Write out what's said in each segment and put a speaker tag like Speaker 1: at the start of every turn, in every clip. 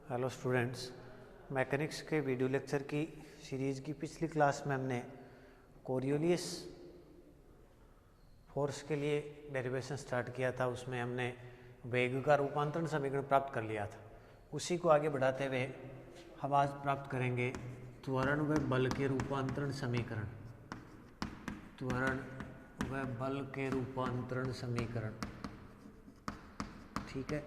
Speaker 1: Hello students, mechanics के video lecture की series की पिछली क्लास में हमने कोरियोलिस फोर्स के लिए डेरिवेशन स्टार्ट किया था। उसमें हमने वेग का रूपांतरण समीकरण प्राप्त कर लिया था। उसी को आगे बढ़ाते हुए हम आज प्राप्त करेंगे त्वरण व बल के रूपांतरण समीकरण। त्वरण व बल के रूपांतरण समीकरण, ठीक है।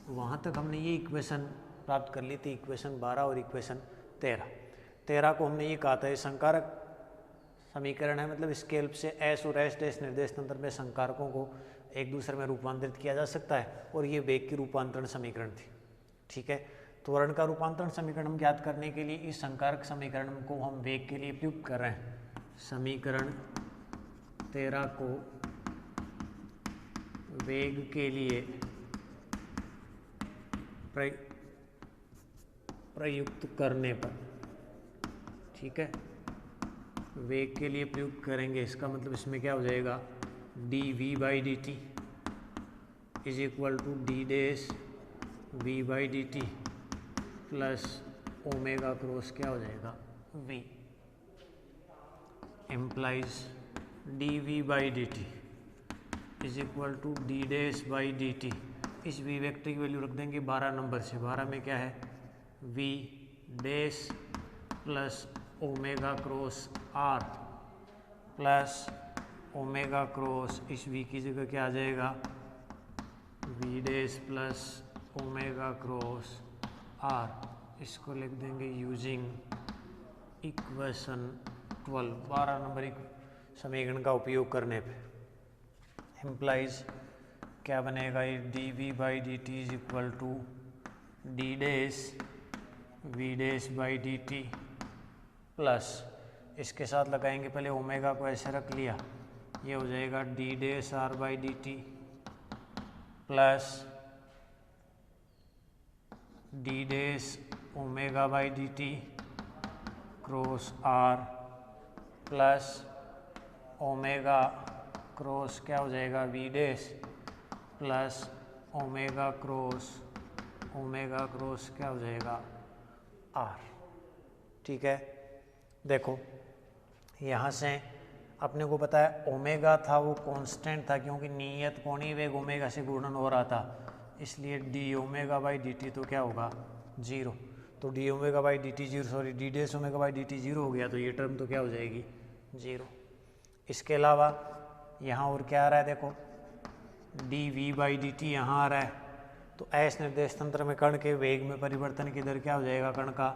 Speaker 1: वहाँ तक हमने ये इक्वेशन प्राप्त कर ली थी, इक्वेशन 12 और इक्वेशन 13 को हमने ये कहा था ये संकारक समीकरण है, मतलब स्केल से एस और एस डैश निर्देश तंत्र में संकारकों को एक दूसरे में रूपांतरित किया जा सकता है, और ये वेग की रूपांतरण समीकरण थी, ठीक है। त्वरण का रूपांतरण समीकरण हम ज्ञात करने के लिए इस संकारक समीकरण को हम वेग के लिए प्रयुक्त कर रहे हैं। समीकरण 13 को वेग के लिए प्रयुक्त करने पर, ठीक है, वेग के लिए प्रयुक्त करेंगे। इसका मतलब इसमें क्या हो जाएगा, D V by D T is equal to D dash V by D T plus omega cross क्या हो जाएगा V, implies D V by D T is equal to D dash by D T. इस V vector की value रख देंगे 12 number से। 12 में क्या है, V dash plus omega cross R plus omega cross, इस वी की जगह क्या आ जाएगा, V dash plus omega cross R. इसको लिख देंगे यूजिंग इक्वेशन 12, 12 नंबर समीकरण का उपयोग करने पे। एम्प्लाइज क्या बनेगा, ये D V by D T is equal to D dash V dash by D T plus, इसके साथ लगाएंगे पहले ओमेगा को ऐसे रख लिया, ये हो जाएगा D dash R by D T plus D dash omega by D T cross R plus omega cross क्या हो जाएगा V dash plus omega cross क्या हो जाएगा आर, ठीक है। देखो यहाँ से अपने को पता है ओमेगा था वो कांस्टेंट था, क्योंकि नियत कोणीय वेग ओमेगा से गुणन हो रहा था, इसलिए D omega by D T तो क्या होगा 0। तो D omega by D T 0, sorry D dash omega by D T 0 हो गया, तो ये टर्म तो क्या हो जाएगी 0। इसके अलावा यहाँ और क्या आ रहा है, देखो D V by D T यहाँ आ रहा है, तो एस निर्देश तंत्र में कण के वेग में परिवर्तन की दर क्या हो जाएगा, कण का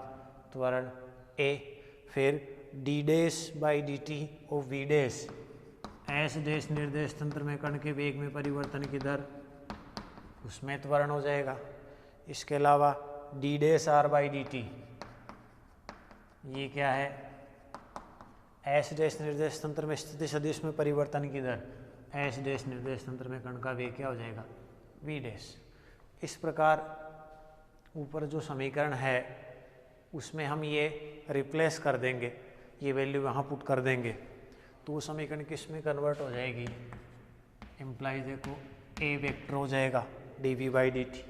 Speaker 1: त्वरण ए। फिर D dash by D T और वी डैश, एस डैश निर्देश तंत्र में कण के वेग में परिवर्तन की दर, उसमें त्वरण हो जाएगा। इसके अलावा D dash R by D T, ये क्या है, एस डैश निर्देश तंत्र में स्थिति सदिश में परिवर्तन की दर, एस डैश निर्देश तंत्र में कण का वेग क्या हो जाएगा वी डैश। इस प्रकार ऊपर जो समीकरण है उसमें हम ये रिप्लेस कर देंगे, ये वैल्यू यहाँ पुट कर देंगे, तो वो समीकरण किस में कन्वर्ट हो जाएगी, एम्प्लाइज देखो ए वेक्टर हो जाएगा D V by D T,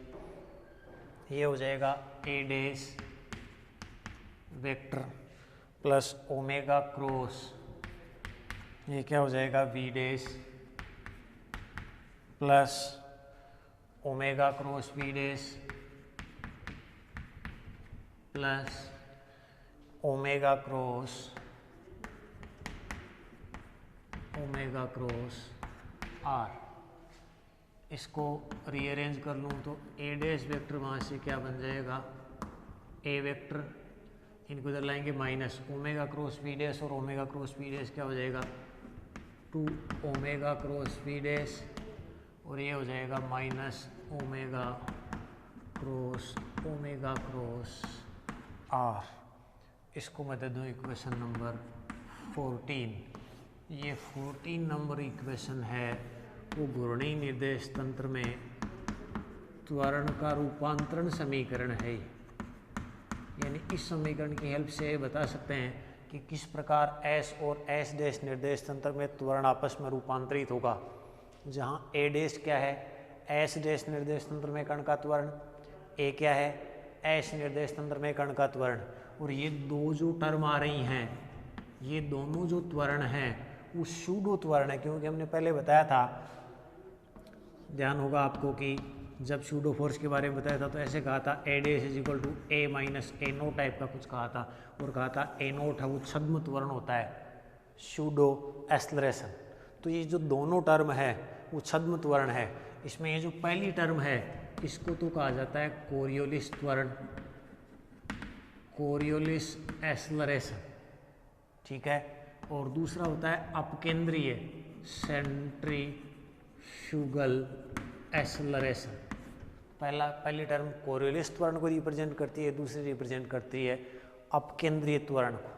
Speaker 1: ये हो जाएगा A dash vector plus omega cross, ये क्या हो जाएगा V dash plus omega cross V dash plus omega cross R. इसको रीअरेंज कर लूँ तो ए डैश वेक्टर वहाँ से क्या बन जाएगा, ए वेक्टर, इनको इधर लाएंगे minus omega cross V dash, और ओमेगा क्रॉस वी डैश क्या हो जाएगा 2 ओमेगा क्रॉस वी डैश, और ये हो जाएगा माइनस ओमेगा क्रॉस आर। इसको मैं दे दूँ इक्वेशन नंबर 14। ये 14 नंबर इक्वेशन है वो घूर्णी निर्देश तंत्र में त्वरण का रूपांतरण समीकरण है। यानी इस समीकरण की हेल्प से बता सकते हैं कि किस प्रकार एस और एस डैश निर्देश तंत्र में त्वरण आपस में रूपांतरित होगा। जहाँ ए डैश क्या है, एस डैश निर्देश तंत्र में कण का त्वरण, ए क्या है एस निर्देश तंत्र में कण का त्वरण, और ये दो जो टर्म आ रही हैं, ये दोनों जो त्वरण हैं वो सूडो त्वरण है, क्योंकि हमने पहले बताया था, ध्यान होगा आपको कि जब सूडो फोर्स के बारे में बताया था तो ऐसे कहा था A dash is equal to A minus A nought type का कुछ कहा था, और कहा था ए नोट है वो छद्म त्वरण होता है, सूडो एक्सेलरेशन। तो ये जो दोनों टर्म है वो छद्म त्वरण है। इसमें ये जो पहली टर्म है इसको तो कहा जाता है कोरियोलिस त्वरण, कोरियोलिस एक्सेलरेशन, ठीक है। और दूसरा होता है अपकेंद्रीय सेंट्रीफ्यूगल एक्सेलरेशन। पहली टर्म कोरियोलिस त्वरण को रिप्रेजेंट करती है, दूसरी रिप्रेजेंट करती है अपकेंद्रीय त्वरण को,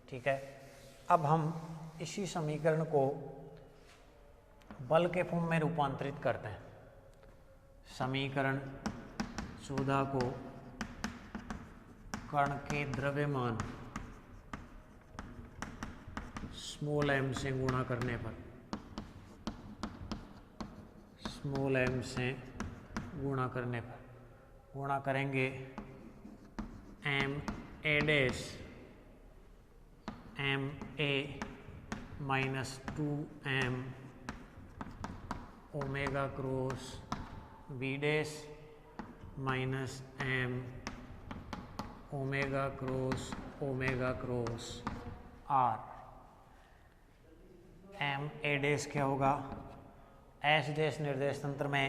Speaker 1: ठीक है। अब हम इसी समीकरण को बल के फॉर्म में रूपांतरित करते हैं। समीकरण 14 को कण के द्रव्यमान स्मॉल m से गुणा करने पर, स्मॉल m से गुणा करने पर गुणा करेंगे m a dash m a minus 2m omega cross b dash minus m omega cross r। m a dash क्या होगा, एस डैश निर्देश तंत्र में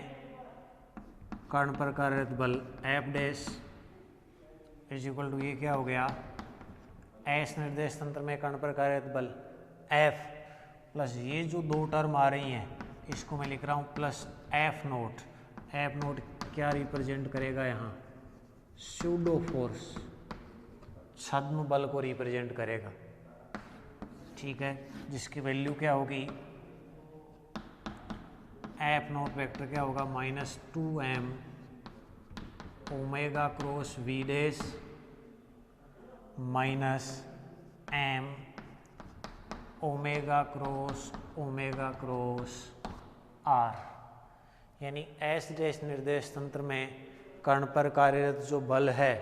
Speaker 1: कण पर कार्यरत बल F dash is equal to, ये क्या हो गया, एस निर्देश तंत्र में कण पर कार्यरत बल एफ प्लस ये जो दो टर्म आ रही हैं इसको मैं लिख रहा हूँ plus F note. F note क्या रिप्रेजेंट करेगा यहाँ, सूडो फोर्स, छद्म बल को रिप्रेजेंट करेगा, ठीक है, जिसकी वैल्यू क्या होगी, एफ नोट वेक्टर क्या होगा, minus 2m omega cross V dash minus m omega cross r। यानी एस डैश निर्देश तंत्र में कण पर कार्यरत जो बल है,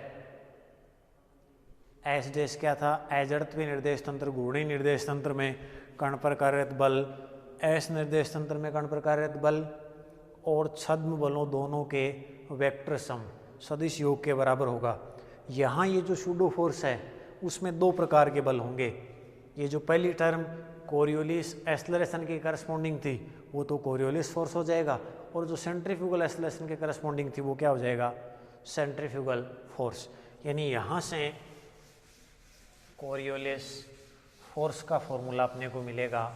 Speaker 1: एस डैश क्या था, अजड़त्वीय निर्देश तंत्र, घूर्णी निर्देश तंत्र में कण पर कार्यरत बल, एस निर्देश तंत्र में कण पर कार्यरत बल और छद्म बलों दोनों के वेक्टर सम सदिश योग के बराबर होगा। यहाँ ये जो सूडो फोर्स है उसमें दो प्रकार के बल होंगे। ये जो पहली टर्म कोरियोलिस एक्सेलरेशन की करस्पॉन्डिंग थी वो तो कोरियोलिस फोर्स हो जाएगा, और जो सेंट्रीफ्यूगल एक्सेलरेशन के करस्पॉन्डिंग थी वो क्या हो जाएगा, सेंट्रीफ्यूगल फोर्स। यानी यहाँ से कोरियोलिस फोर्स का फॉर्मूला अपने को मिलेगा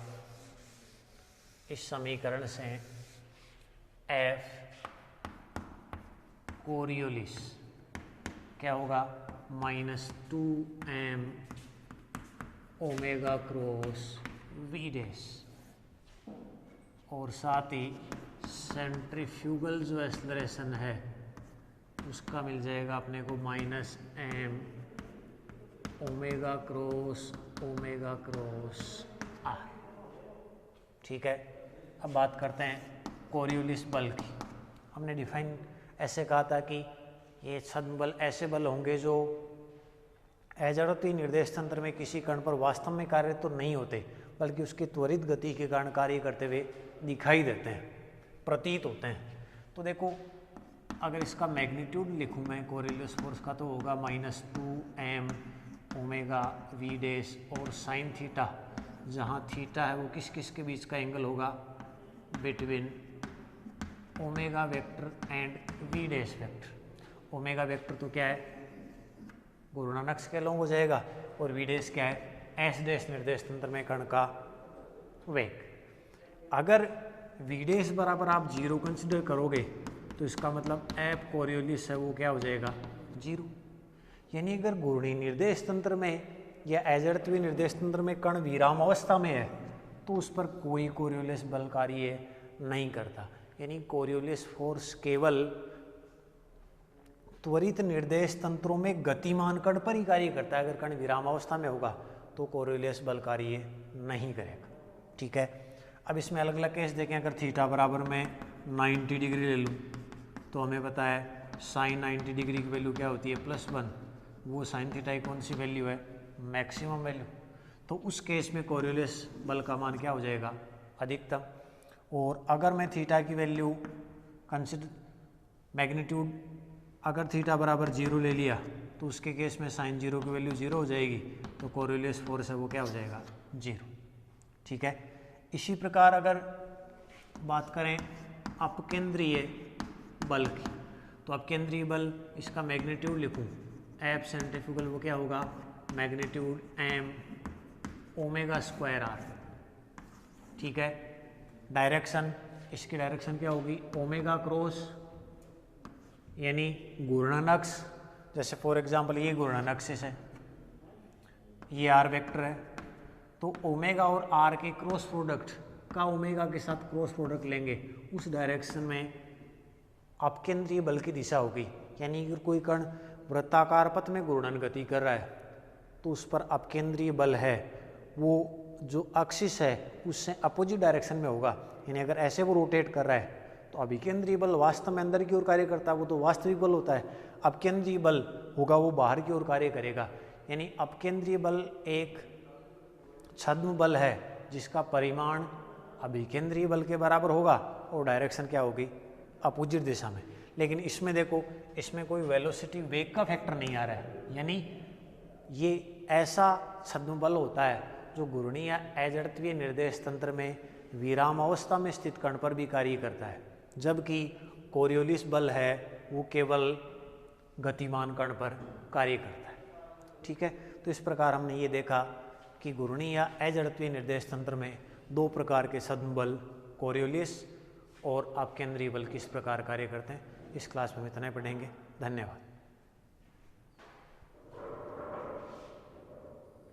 Speaker 1: इस समीकरण से, एफ कोरियोलिस क्या होगा, minus 2m omega cross V dash, और साथ ही सेंट्रीफ्यूगल जो एक्सेलरेशन है उसका मिल जाएगा अपने को minus m omega cross r, ठीक है। अब बात करते हैं कोरियोलिस बल की। हमने डिफाइन ऐसे कहा था कि ये छद्म बल ऐसे बल होंगे जो अजड़त्वीय निर्देश तंत्र में किसी कण पर वास्तव में कार्य तो नहीं होते, बल्कि उसकी त्वरित गति के कारण कार्य करते हुए दिखाई देते हैं, प्रतीत होते हैं। तो देखो, अगर इसका मैग्नीट्यूड लिखूँ मैं कोरियोलिस फोर्स का तो होगा minus 2m omega V dash, और साइन थीटा, जहाँ थीटा है वो किस किस के बीच का एंगल होगा, between omega vector and V dash vector. Omega vector तो क्या है, गुरुनानक के लॉन्ग हो जाएगा, और वी डैश क्या है, एस डैश निर्देश तंत्र में कण का वेग। अगर वी डैश बराबर आप 0 कंसिडर करोगे तो इसका मतलब एफ कोरियोलिस है वो क्या हो जाएगा, 0। यानी अगर घूर्णी निर्देश तंत्र में या अजड़त्वीय निर्देश तंत्र में कण विराम अवस्था में है तो उस पर कोई कोरियोलिस बल कार्य नहीं करता। यानी कोरियोलिस फोर्स केवल त्वरित निर्देश तंत्रों में गतिमान कण पर ही कार्य करता है। अगर कण विराम अवस्था में होगा तो कोरियोलिस बल कार्य नहीं करेगा, ठीक है। अब इसमें अलग अलग केस देखें। अगर थीटा बराबर में 90 डिग्री ले लूँ तो हमें पता है साइन 90 डिग्री की वैल्यू क्या होती है +1, वो साइन थीटा की कौन सी वैल्यू है मैक्सिमम वैल्यू। तो उस केस में कोरियोलिस बल का मान क्या हो जाएगा अधिकतम। और अगर मैं थीटा की वैल्यू कंसिडर मैग्नीट्यूड अगर थीटा बराबर 0 ले लिया तो उसके केस में साइन 0 की वैल्यू 0 हो जाएगी, तो कोरियोलिस फोर्स है वो क्या हो जाएगा 0। ठीक है। इसी प्रकार अगर बात करें अपकेंद्रीय बल की, तो अपकेंद्रीय बल इसका मैग्नीट्यूड लिखूं एफ सेंट्रीफ्यूगल वो क्या होगा मैग्नीट्यूड m ω²r। ठीक है। डायरेक्शन, इसकी डायरेक्शन क्या होगी ओमेगा क्रॉस यानी घूर्णन अक्ष, जैसे फॉर एग्जांपल ये घूर्णन एक्सिस है, ये r वेक्टर है, तो ओमेगा और r के क्रॉस प्रोडक्ट का ओमेगा के साथ क्रॉस प्रोडक्ट लेंगे, उस डायरेक्शन में अपकेंद्रीय बल की दिशा होगी। यानी अगर कोई कण वृत्ताकार पथ में घूर्णन गति कर रहा है तो उस पर अपकेंद्रीय बल है वो जो एक्सिस है उससे अपोजिट डायरेक्शन में होगा। यानी अगर ऐसे वो रोटेट कर रहा है तो अभिकेंद्रीय बल वास्तव में अंदर की ओर कार्य करता है, वो तो वास्तविक बल होता है। अपकेंद्रीय बल होगा वो बाहर की ओर कार्य करेगा। यानी अपकेंद्रीय बल एक छद्म बल है जिसका परिमाण अभिकेंद्रीय बल के बराबर होगा और डायरेक्शन क्या होगी अपोजिट दिशा में। लेकिन इसमें देखो, इसमें कोई वेलोसिटी वेग का फैक्टर नहीं आ रहा है, यानी ये ऐसा छद्म बल होता है जो घूर्णी या अजड़त्वीय निर्देश तंत्र में विराम अवस्था में स्थित कण पर भी कार्य करता है, जबकि कोरियोलिस बल है वो केवल गतिमान कण पर कार्य करता है। ठीक है। तो इस प्रकार हमने ये देखा कि घूर्णी या अजड़त्वीय निर्देश तंत्र में दो प्रकार के छद्म बल कोरियोलिस और अपकेंद्रीय बल किस प्रकार कार्य करते हैं। इस क्लास में हम इतना ही पढ़ेंगे। धन्यवाद।